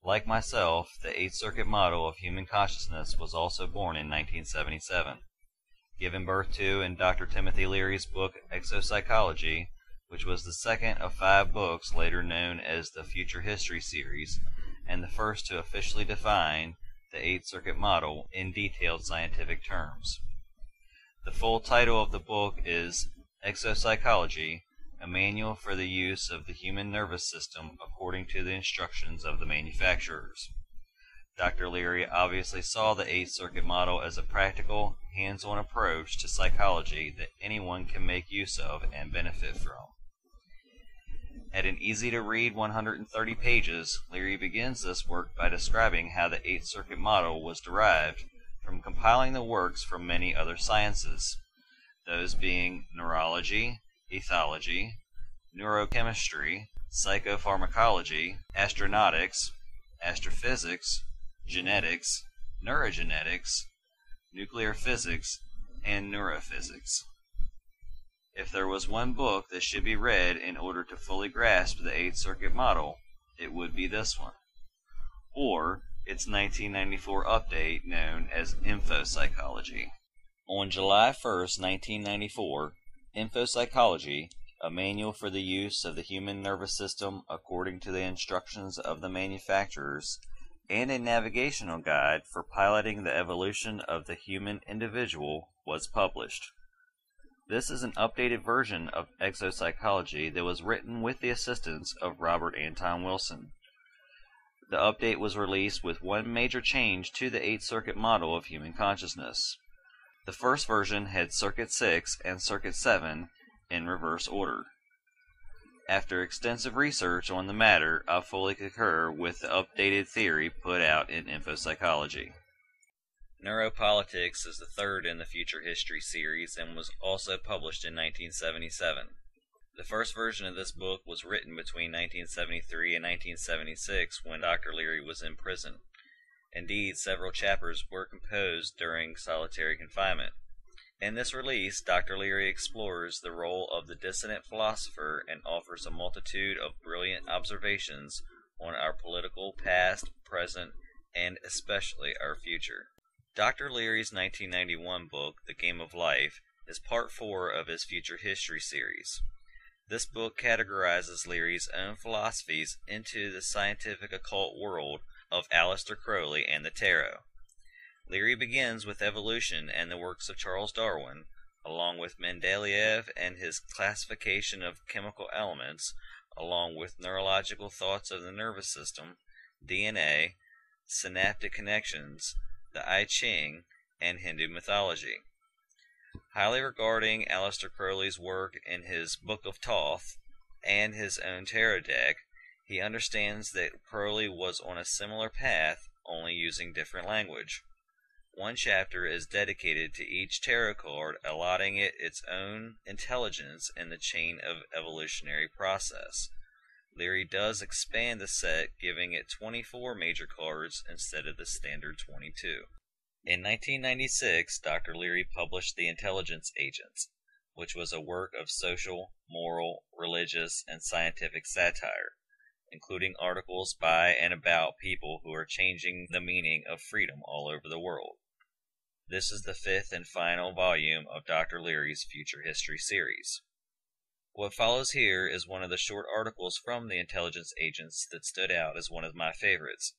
Like myself, the Eighth Circuit model of human consciousness was also born in 1977. Given birth to in Dr. Timothy Leary's book Exopsychology, which was the second of 5 books later known as the Future History series, and the first to officially define the Eighth Circuit model in detailed scientific terms. The full title of the book is Exopsychology, a manual for the use of the human nervous system according to the instructions of the manufacturers. Dr. Leary obviously saw the Eighth Circuit model as a practical, hands-on approach to psychology that anyone can make use of and benefit from. At an easy-to-read 130 pages, Leary begins this work by describing how the Eighth Circuit model was derived from compiling the works from many other sciences, those being neurology, ethology, neurochemistry, psychopharmacology, astronautics, astrophysics, genetics, neurogenetics, nuclear physics, and neurophysics. If there was one book that should be read in order to fully grasp the Eighth Circuit model, it would be this one, or its 1994 update known as Infopsychology. On July 1st, 1994, Infopsychology, a manual for the use of the human nervous system according to the instructions of the manufacturers, and a navigational guide for piloting the evolution of the human individual, was published. This is an updated version of Exopsychology that was written with the assistance of Robert Anton Wilson. The update was released with one major change to the Eighth Circuit model of human consciousness. The first version had Circuit 6 and Circuit 7 in reverse order. After extensive research on the matter, I fully concur with the updated theory put out in Infopsychology. Neuropolitics is the third in the Future History series and was also published in 1977. The first version of this book was written between 1973 and 1976 when Dr. Leary was in prison. Indeed, several chapters were composed during solitary confinement. In this release, Dr. Leary explores the role of the dissident philosopher and offers a multitude of brilliant observations on our political past, present, and especially our future. Dr. Leary's 1991 book, The Game of Life, is part 4 of his Future History series. This book categorizes Leary's own philosophies into the scientific occult world of Aleister Crowley and the Tarot. Leary begins with evolution and the works of Charles Darwin, along with Mendeleev and his classification of chemical elements, along with neurological thoughts of the nervous system, DNA, synaptic connections, the I Ching, and Hindu mythology. Highly regarding Aleister Crowley's work in his Book of Thoth and his own tarot deck, he understands that Crowley was on a similar path, only using different language. One chapter is dedicated to each tarot card, allotting it its own intelligence in the chain of evolutionary process. Leary does expand the set, giving it 24 major cards instead of the standard 22. In 1996, Dr. Leary published The Intelligence Agents, which was a work of social, moral, religious, and scientific satire, including articles by and about people who are changing the meaning of freedom all over the world. This is the 5th and final volume of Dr. Leary's Future History series. What follows here is one of the short articles from The Intelligence Agents that stood out as one of my favorites,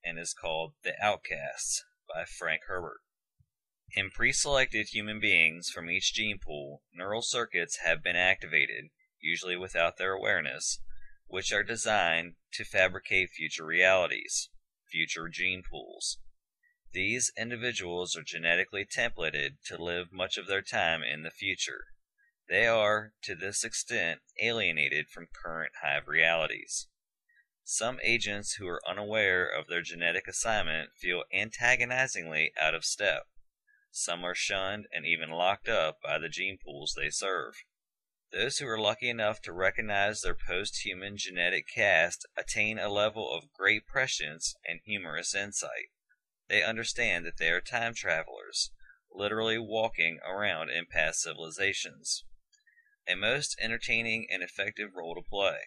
and is called The Outcasts by Frank Herbert. In pre-selected human beings from each gene pool, neural circuits have been activated, usually without their awareness, which are designed to fabricate future realities, future gene pools. These individuals are genetically templated to live much of their time in the future. They are, to this extent, alienated from current hive realities. Some agents who are unaware of their genetic assignment feel antagonizingly out of step. Some are shunned and even locked up by the gene pools they serve. Those who are lucky enough to recognize their post-human genetic cast attain a level of great prescience and humorous insight. They understand that they are time travelers, literally walking around in past civilizations. A most entertaining and effective role to play.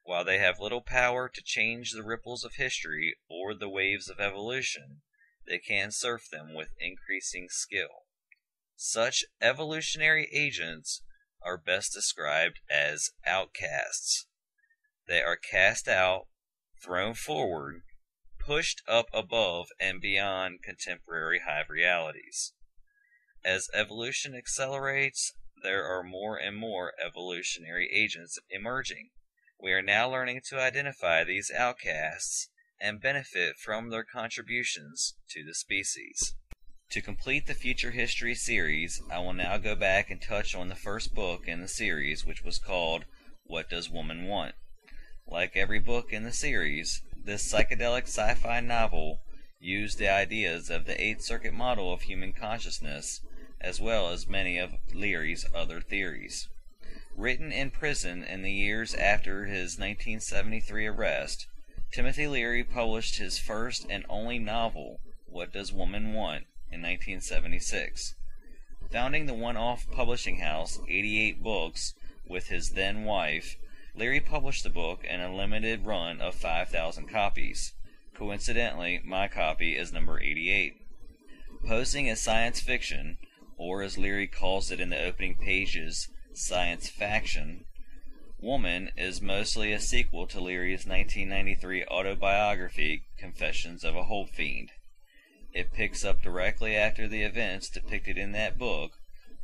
While they have little power to change the ripples of history or the waves of evolution, they can surf them with increasing skill. Such evolutionary agents are best described as outcasts. They are cast out, thrown forward, pushed up above and beyond contemporary hive realities. As evolution accelerates, there are more and more evolutionary agents emerging. We are now learning to identify these outcasts and benefit from their contributions to the species. To complete the Future History series, I will now go back and touch on the first book in the series, which was called What Does Woman Want? Like every book in the series, this psychedelic sci-fi novel used the ideas of the Eighth Circuit model of human consciousness, as well as many of Leary's other theories. Written in prison in the years after his 1973 arrest, Timothy Leary published his first and only novel, What Does Woman Want?, in 1976. Founding the one-off publishing house 88 Books with his then wife, Leary published the book in a limited run of 5,000 copies. Coincidentally, my copy is number 88. Posing as science fiction, or as Leary calls it in the opening pages, science faction, Woman is mostly a sequel to Leary's 1993 autobiography, Confessions of a Hope Fiend. It picks up directly after the events depicted in that book,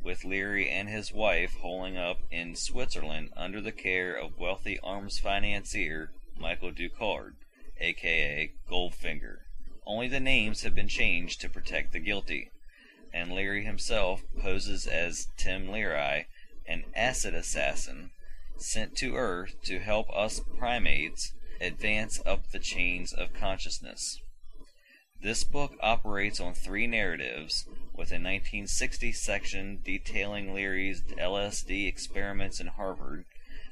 with Leary and his wife holing up in Switzerland under the care of wealthy arms financier Michael Ducard, aka Goldfinger. Only the names have been changed to protect the guilty, and Leary himself poses as Tim Leary, an acid assassin sent to Earth to help us primates advance up the chains of consciousness. This book operates on 3 narratives, with a 1960 section detailing Leary's LSD experiments in Harvard,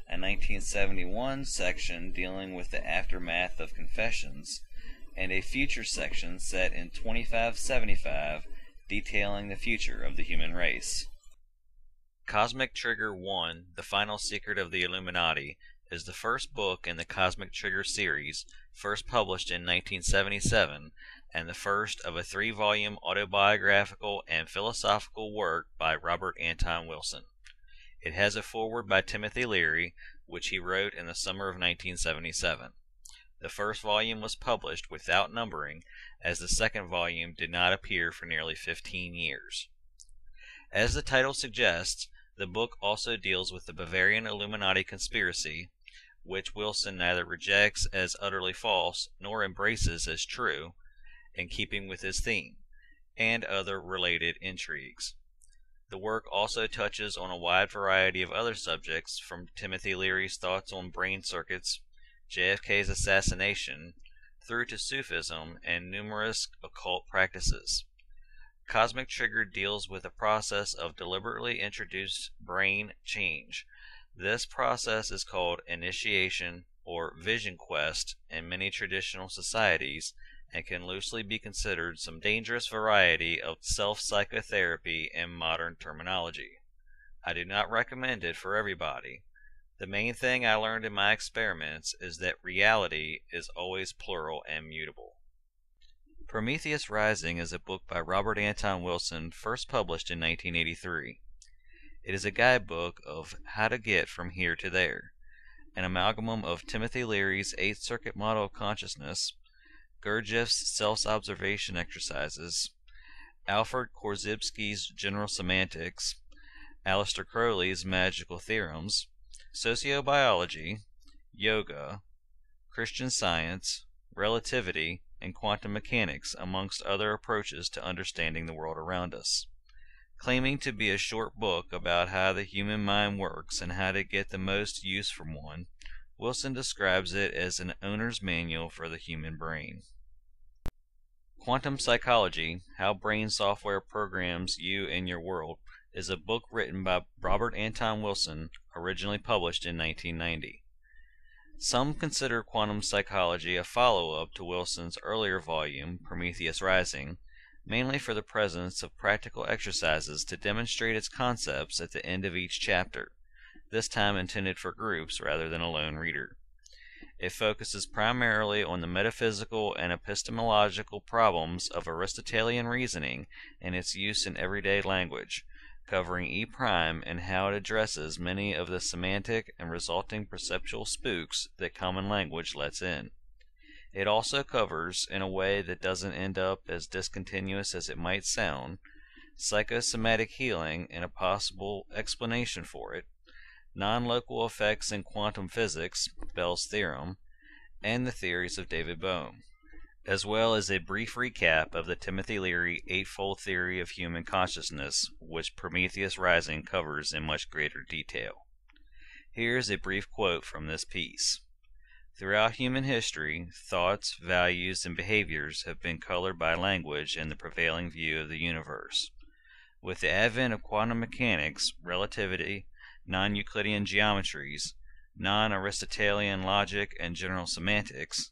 a 1971 section dealing with the aftermath of Confessions, and a future section set in 2575 detailing the future of the human race. Cosmic Trigger 1, The Final Secret of the Illuminati, is the first book in the Cosmic Trigger series, first published in 1977, and the first of a 3-volume autobiographical and philosophical work by Robert Anton Wilson. It has a foreword by Timothy Leary, which he wrote in the summer of 1977. The first volume was published without numbering, as the second volume did not appear for nearly 15 years. As the title suggests, the book also deals with the Bavarian Illuminati conspiracy, which Wilson neither rejects as utterly false nor embraces as true, in keeping with his theme, and other related intrigues. The work also touches on a wide variety of other subjects, from Timothy Leary's thoughts on brain circuits, JFK's assassination, through to Sufism and numerous occult practices. Cosmic Trigger deals with the process of deliberately introduced brain change. This process is called initiation or vision quest in many traditional societies, and can loosely be considered some dangerous variety of self-psychotherapy in modern terminology. I do not recommend it for everybody. The main thing I learned in my experiments is that reality is always plural and mutable. Prometheus Rising is a book by Robert Anton Wilson, first published in 1983. It is a guidebook of how to get from here to there, an amalgam of Timothy Leary's Eighth Circuit model of consciousness, Gurdjieff's self-observation exercises, Alfred Korzybski's general semantics, Aleister Crowley's magical theorems, sociobiology, yoga, Christian Science, relativity, and quantum mechanics, amongst other approaches to understanding the world around us. Claiming to be a short book about how the human mind works and how to get the most use from one, Wilson describes it as an owner's manual for the human brain. Quantum Psychology, How Brain Software Programs You and Your World, is a book written by Robert Anton Wilson, originally published in 1990. Some consider Quantum Psychology a follow-up to Wilson's earlier volume, Prometheus Rising, mainly for the presence of practical exercises to demonstrate its concepts at the end of each chapter, this time intended for groups rather than a lone reader. It focuses primarily on the metaphysical and epistemological problems of Aristotelian reasoning and its use in everyday language, covering E' and how it addresses many of the semantic and resulting perceptual spooks that common language lets in. It also covers, in a way that doesn't end up as discontinuous as it might sound, psychosomatic healing and a possible explanation for it, non-local effects in quantum physics, Bell's theorem, and the theories of David Bohm, as well as a brief recap of the Timothy Leary Eightfold Theory of Human Consciousness, which Prometheus Rising covers in much greater detail. Here is a brief quote from this piece. Throughout human history, thoughts, values, and behaviors have been colored by language and the prevailing view of the universe. With the advent of quantum mechanics, relativity, non-Euclidean geometries, non-Aristotelian logic, and general semantics,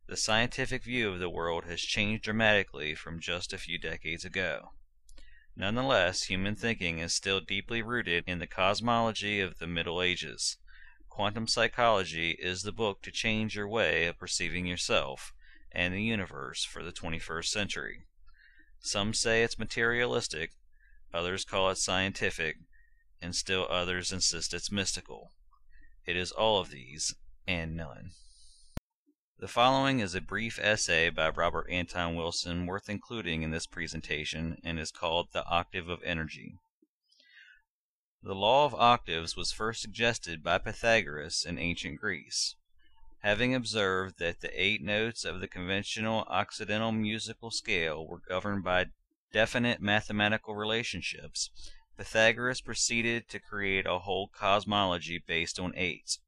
the scientific view of the world has changed dramatically from just a few decades ago. Nonetheless, human thinking is still deeply rooted in the cosmology of the Middle Ages. Quantum Psychology is the book to change your way of perceiving yourself and the universe for the 21st century. Some say it's materialistic, others call it scientific, and still others insist it's mystical. It is all of these, and none. The following is a brief essay by Robert Anton Wilson worth including in this presentation and is called The Octave of Energy. The law of octaves was first suggested by Pythagoras in ancient Greece. Having observed that the 8 notes of the conventional Occidental musical scale were governed by definite mathematical relationships, Pythagoras proceeded to create a whole cosmology based on 8s.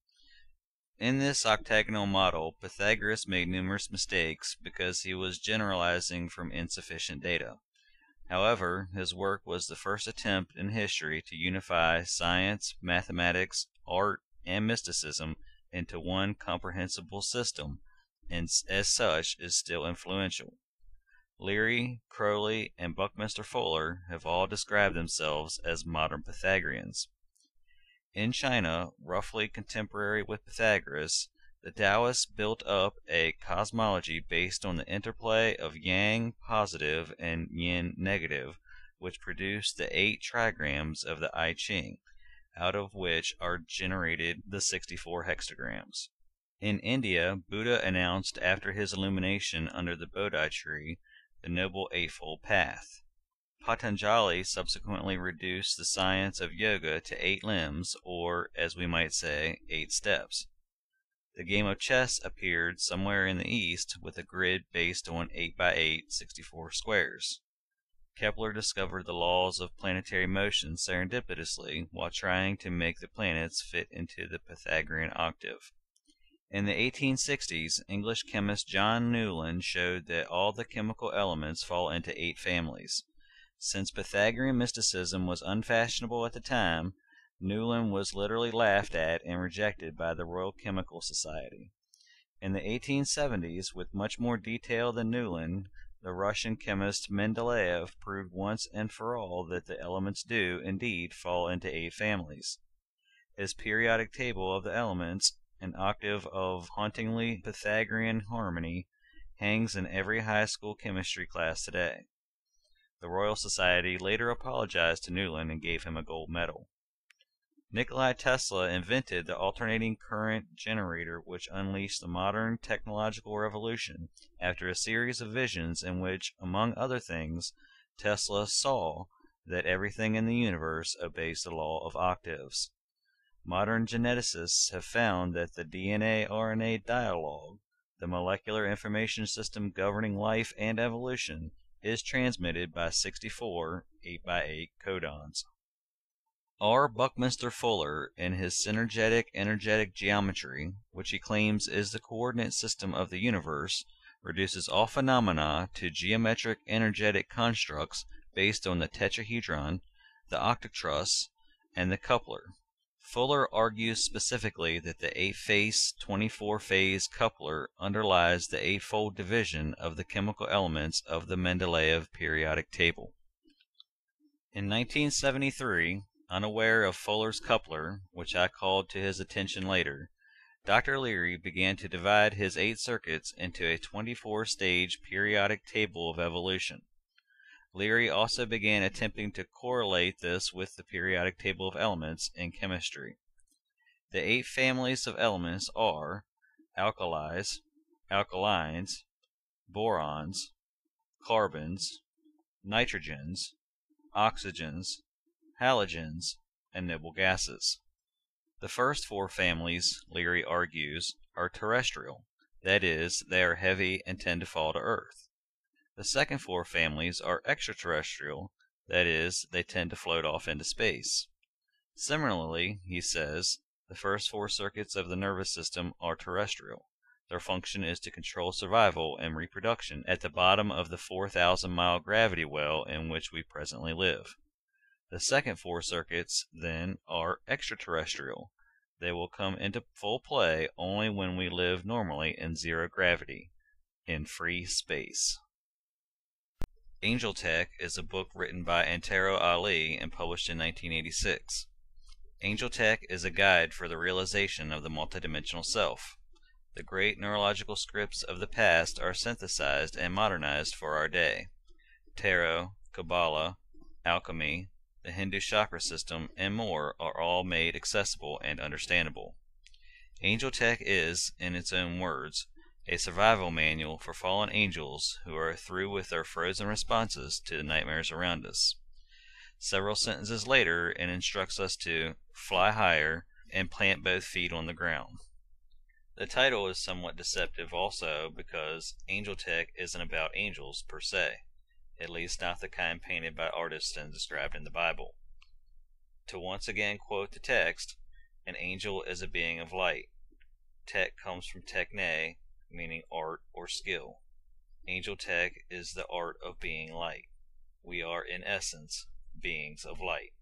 In this octagonal model, Pythagoras made numerous mistakes because he was generalizing from insufficient data. However, his work was the first attempt in history to unify science, mathematics, art, and mysticism into one comprehensible system, and as such is still influential. Leary, Crowley, and Buckminster Fuller have all described themselves as modern Pythagoreans. In China, roughly contemporary with Pythagoras, the Taoists built up a cosmology based on the interplay of yang positive and yin negative, which produced the 8 trigrams of the I Ching, out of which are generated the 64 hexagrams. In India, Buddha announced after his illumination under the Bodhi tree the Noble Eightfold Path. Patanjali subsequently reduced the science of yoga to 8 limbs, or, as we might say, 8 steps. The game of chess appeared somewhere in the East with a grid based on 8x8 64 squares. Kepler discovered the laws of planetary motion serendipitously while trying to make the planets fit into the Pythagorean octave. In the 1860s, English chemist John Newland showed that all the chemical elements fall into 8 families. Since Pythagorean mysticism was unfashionable at the time, Newland was literally laughed at and rejected by the Royal Chemical Society. In the 1870s, with much more detail than Newland, the Russian chemist Mendeleev proved once and for all that the elements do, indeed, fall into 8 families. His periodic table of the elements, an octave of hauntingly Pythagorean harmony, hangs in every high school chemistry class today. The Royal Society later apologized to Newland and gave him a gold medal. Nikola Tesla invented the alternating current generator, which unleashed the modern technological revolution after a series of visions in which, among other things, Tesla saw that everything in the universe obeys the law of octaves. Modern geneticists have found that the DNA-RNA dialogue, the molecular information system governing life and evolution, is transmitted by 64 8x8 codons. R. Buckminster Fuller, in his synergetic energetic geometry, which he claims is the coordinate system of the universe, reduces all phenomena to geometric energetic constructs based on the tetrahedron, the octatruss, and the coupler. Fuller argues specifically that the 8-face, 24-phase coupler underlies the 8-fold division of the chemical elements of the Mendeleev periodic table. In 1973, unaware of Fuller's coupler, which I called to his attention later, Dr. Leary began to divide his 8 circuits into a 24-stage periodic table of evolution. Leary also began attempting to correlate this with the periodic table of elements in chemistry. The 8 families of elements are alkalis, alkalines, borons, carbons, nitrogens, oxygens, halogens, and noble gases. The first 4 families, Leary argues, are terrestrial, that is, they are heavy and tend to fall to Earth. The second 4 families are extraterrestrial, that is, they tend to float off into space. Similarly, he says, the first 4 circuits of the nervous system are terrestrial. Their function is to control survival and reproduction at the bottom of the 4,000-mile gravity well in which we presently live. The second 4 circuits, then, are extraterrestrial. They will come into full play only when we live normally in zero gravity, in free space. Angel Tech is a book written by Antero Ali and published in 1986. Angel Tech is a guide for the realization of the multidimensional self. The great neurological scripts of the past are synthesized and modernized for our day. Tarot, Kabbalah, alchemy, the Hindu chakra system, and more are all made accessible and understandable. Angel Tech is, in its own words, a survival manual for fallen angels who are through with their frozen responses to the nightmares around us. Several sentences later, it instructs us to fly higher and plant both feet on the ground. The title is somewhat deceptive also because Angel Tech isn't about angels per se, at least not the kind painted by artists and described in the Bible. To once again quote the text, an angel is a being of light. Tech comes from techne, meaning art or skill. Angel Tech is the art of being light. We are, in essence, beings of light.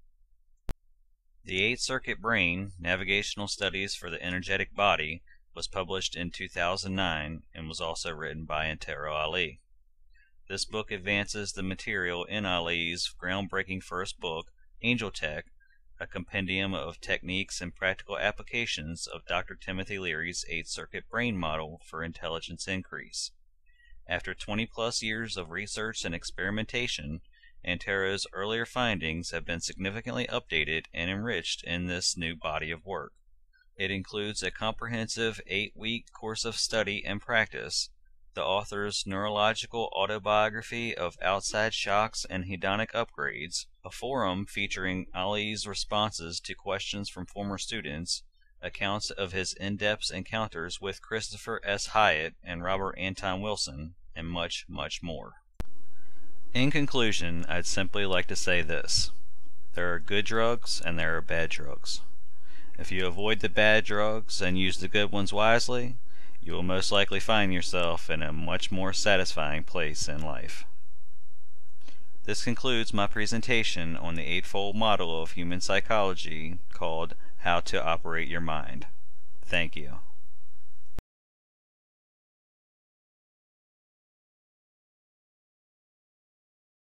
The 8-Circuit Brain, Navigational Studies for the Energetic Body, was published in 2009 and was also written by Antero Ali. This book advances the material in Ali's groundbreaking first book, Angel Tech, a compendium of techniques and practical applications of Dr. Timothy Leary's 8-Circuit Brain model for intelligence increase. After 20-plus years of research and experimentation, Antero's earlier findings have been significantly updated and enriched in this new body of work. It includes a comprehensive 8-week course of study and practice, the author's neurological autobiography of outside shocks and hedonic upgrades, a forum featuring Ali's responses to questions from former students, accounts of his in-depth encounters with Christopher S. Hyatt and Robert Anton Wilson, and much, much more. In conclusion, I'd simply like to say this. There are good drugs and there are bad drugs. If you avoid the bad drugs and use the good ones wisely, you will most likely find yourself in a much more satisfying place in life. This concludes my presentation on the 8-fold model of human psychology called How to Operate Your Mind. Thank you.